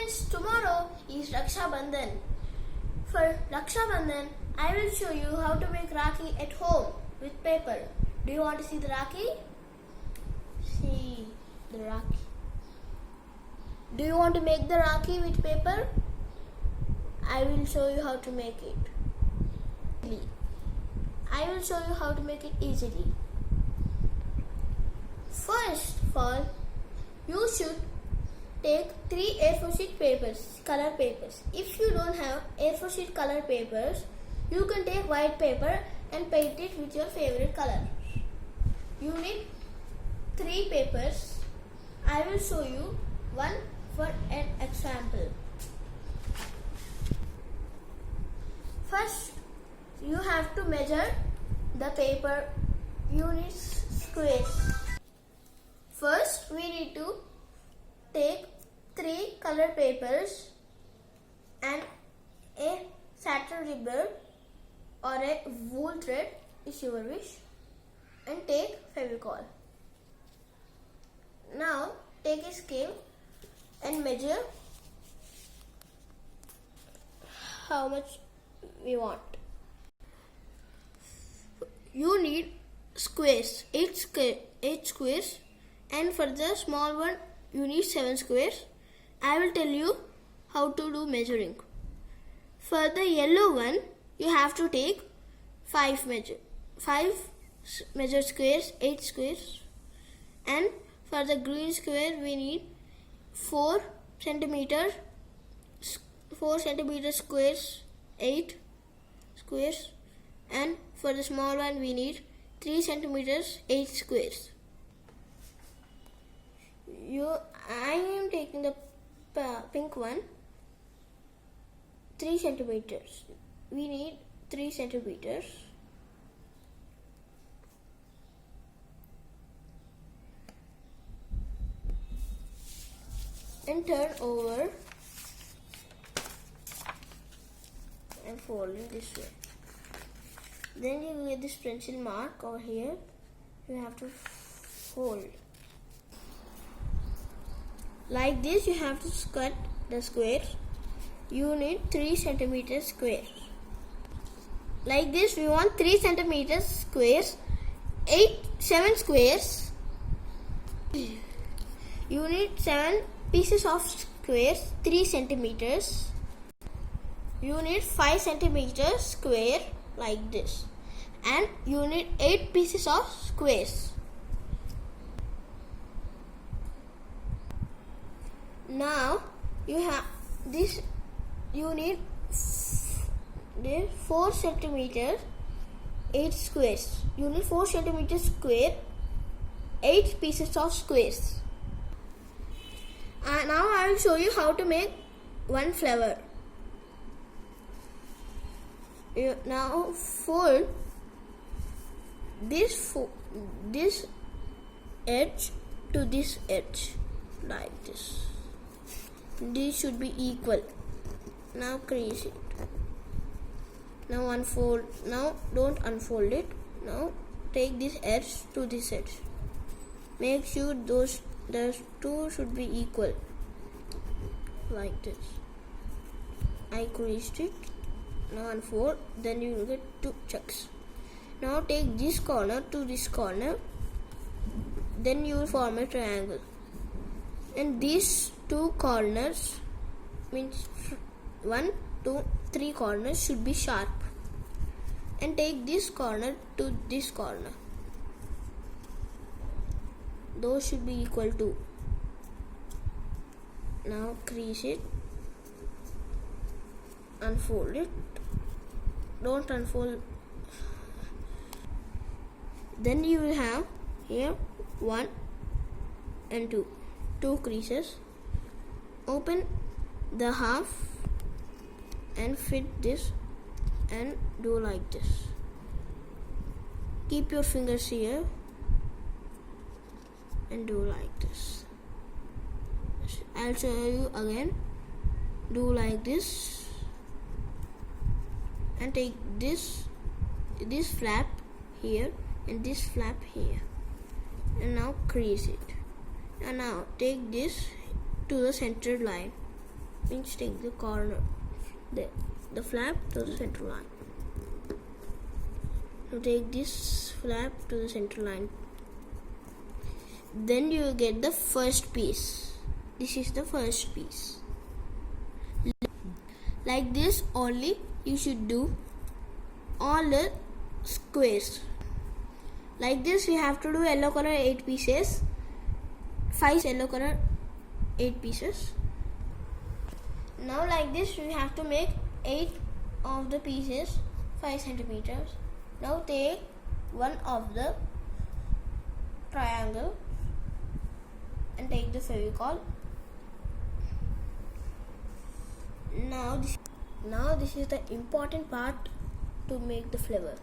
friends, tomorrow is Raksha Bandhan. For Raksha Bandhan, I will show you how to make Rakhi at home with paper. Do you want to see the Rakhi? See the Rakhi. Do you want to make the Rakhi with paper? I will show you how to make it. I will show you how to make it easily. First of all, you should take 3 A4 sheet papers, color papers. If you don't have A4 sheet color papers, you can take white paper and paint it with your favorite color. You need 3 papers. I will show you one for an example. First, you have to measure the paper. You need squares. First, we need to take 3 color papers and a satin ribbon or a wool thread, is your wish, and take Fevicol. Now take a scale and measure how much we want. You need squares, 8 squares, and for the small one you need 7 squares. I will tell you how to do measuring. For the yellow one, you have to take 5 measured squares, 8 squares, and for the green square we need 4 centimeter squares, 8 squares, and for the small one we need 3 centimeters, 8 squares. I am taking the pink one, 3 centimeters. We need 3 centimeters. And turn over and fold it this way. Then you get this pencil mark over here. You have to fold. Like this, you have to cut the squares. You need 3 centimeters squares. Like this, we want 3 centimeters squares, 7 squares. You need 7 pieces of squares, 3 centimeters. You need 5 centimeters square like this, and you need 8 pieces of squares. Now you have this. You need 4 centimeters, 8 squares. You need 4 centimeters square, 8 pieces of squares. Now I will show you how to make one flower. Now fold this edge to this edge like this. These should be equal. Now crease it. Now unfold. Now don't unfold it. Now take this edge to this edge. Make sure those two should be equal. Like this. I creased it. Now unfold. Then you will get 2 checks. Now take this corner to this corner. Then you will form a triangle. And these 2 corners, means 1, 2, 3 corners should be sharp. And take this corner to this corner. Those should be equal too. Now crease it. Unfold it. Don't unfold. Then you will have here 1 and 2 creases. Open the half and fit this and do like this. Keep your fingers here and do like this. I'll show you again. Do like this and take this flap here and this flap here, and now crease it. And now take this to the centered line means take the corner, the flap to the center line. Now take this flap to the center line. Then you will get the first piece. This is the first piece. Like this only you should do all the squares. Like this you have to do yellow color 8 pieces, 5 yellow color 8 pieces. Now like this you have to make 8 of the pieces 5 centimeters. Now take one of the triangle and take the Fevicol. Now this is the important part to make the flower.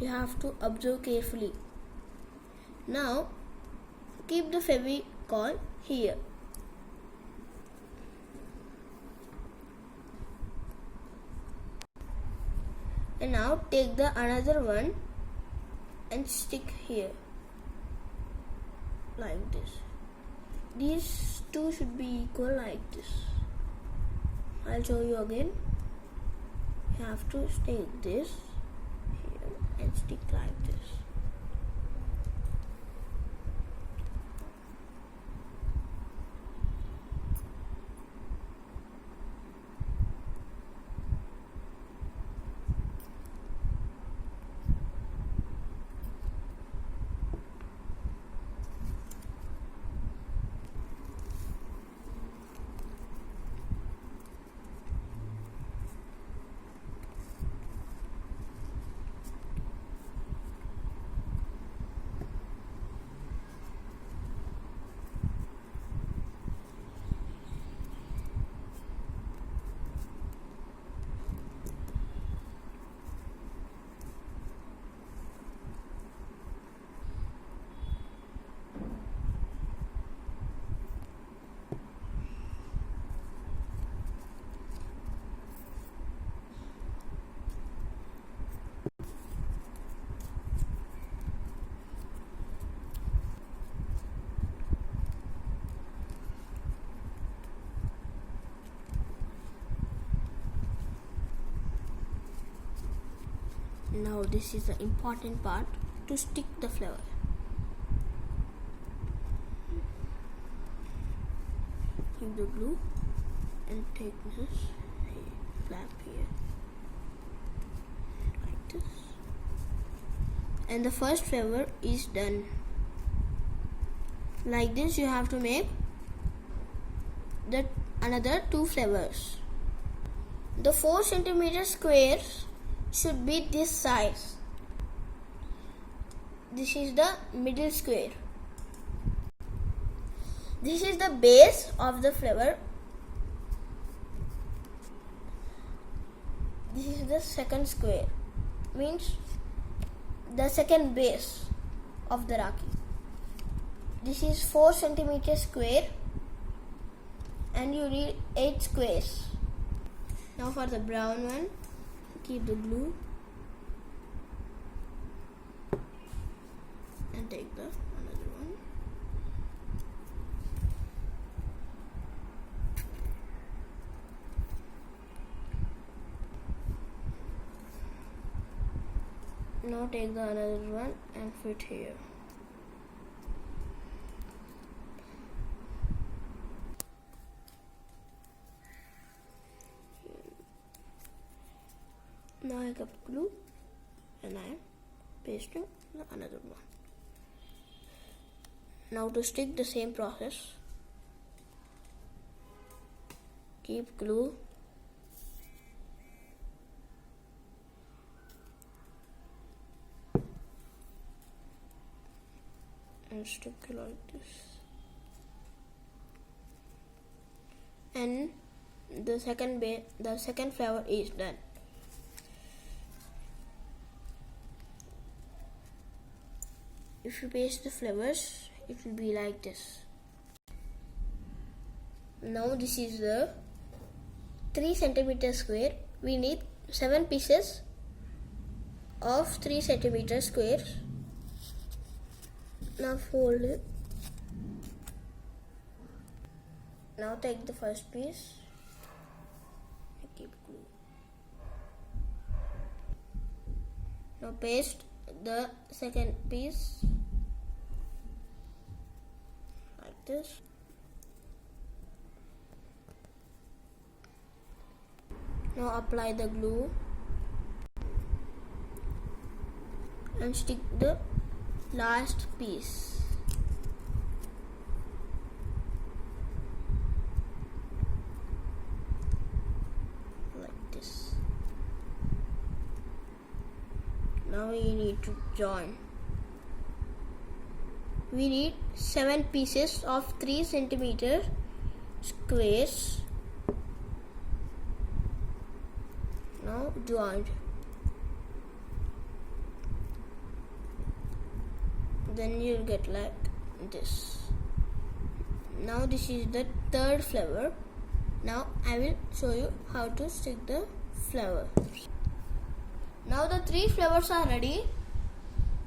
You have to observe carefully. Now keep the Fevicol here. And now take the another one and stick here like this. These two should be equal like this. I'll show you again. You have to stick this here and stick like this. Now this is the important part to stick the flower. Keep the glue and take this flap here like this. And the first flower is done. Like this you have to make another 2 flowers. The 4 centimeter squares should be this size. This is the middle square. This is the base of the flower. This is the second square, means the second base of the Rakhi. This is 4 centimeter square and you need 8 squares. Now for the brown one, keep the glue and take the another one. Now take the another one and fit here. Now I got glue and I am pasting another one. Now to stick the same process, keep glue and stick it like this. And the second flower is done. If you paste the flowers, it will be like this. Now this is the 3 centimeter square. We need 7 pieces of 3 centimeter squares. Now fold it. Now take the first piece. Keep glue. Now paste the second piece like this. Now apply the glue and stick the last piece. Now we need to join. We need 7 pieces of 3 centimeter squares. Now joined. Then you'll get like this. Now this is the third flower. Now I will show you how to stick the flower. Now the 3 flowers are ready,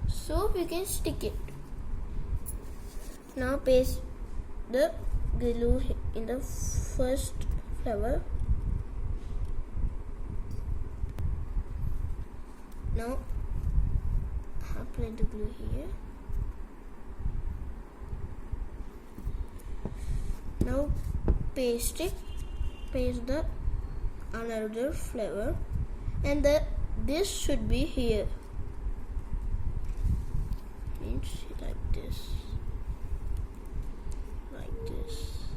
so we can stick it. Now paste the glue in the first flower. Now apply the glue here. Now paste the another flower, and this should be here. Means like this. Like this.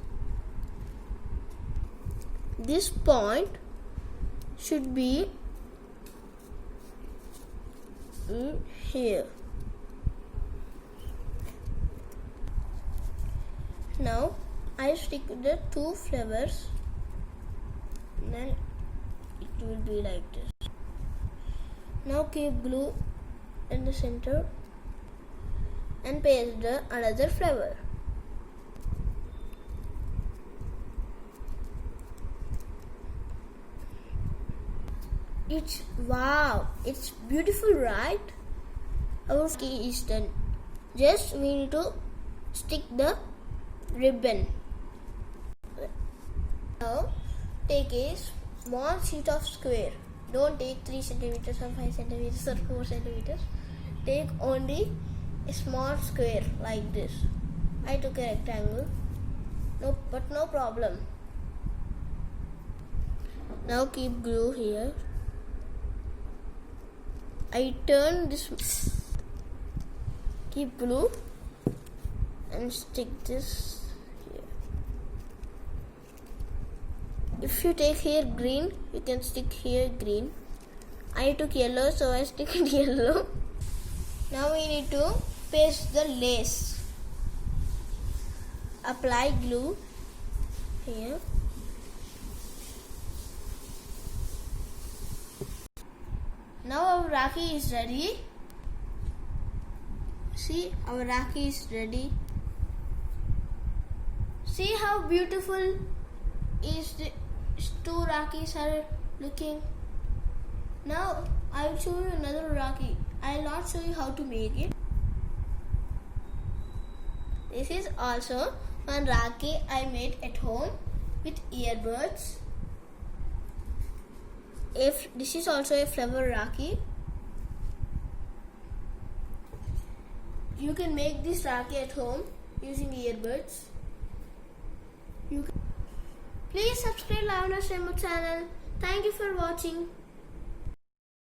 This point should be here. Now I stick the 2 flowers, then it will be like this. Now keep glue in the center and paste the another flower. Wow, it's beautiful, right? Our key is done. Just we need to stick the ribbon. Now take a small sheet of square. Don't take 3 centimeters or 5 centimeters or 4 centimeters. Take only a small square like this. I took a rectangle. But no problem. Now keep glue here. I turn this. Keep glue and stick this here. If you take here green, you can stick here green. I took yellow, so I stick it yellow. Now we need to paste the lace. Apply glue here. Now our Rakhi is ready. See, our Rakhi is ready. See how beautiful is the 2 Rakhis are looking. Now I will show you another Rakhi. I will not show you how to make it. This is also one Rakhi I made at home with earbuds. This is also a flower Rakhi. You can make this Rakhi at home using earbuds. Please subscribe Lavana Shemu channel. Thank you for watching.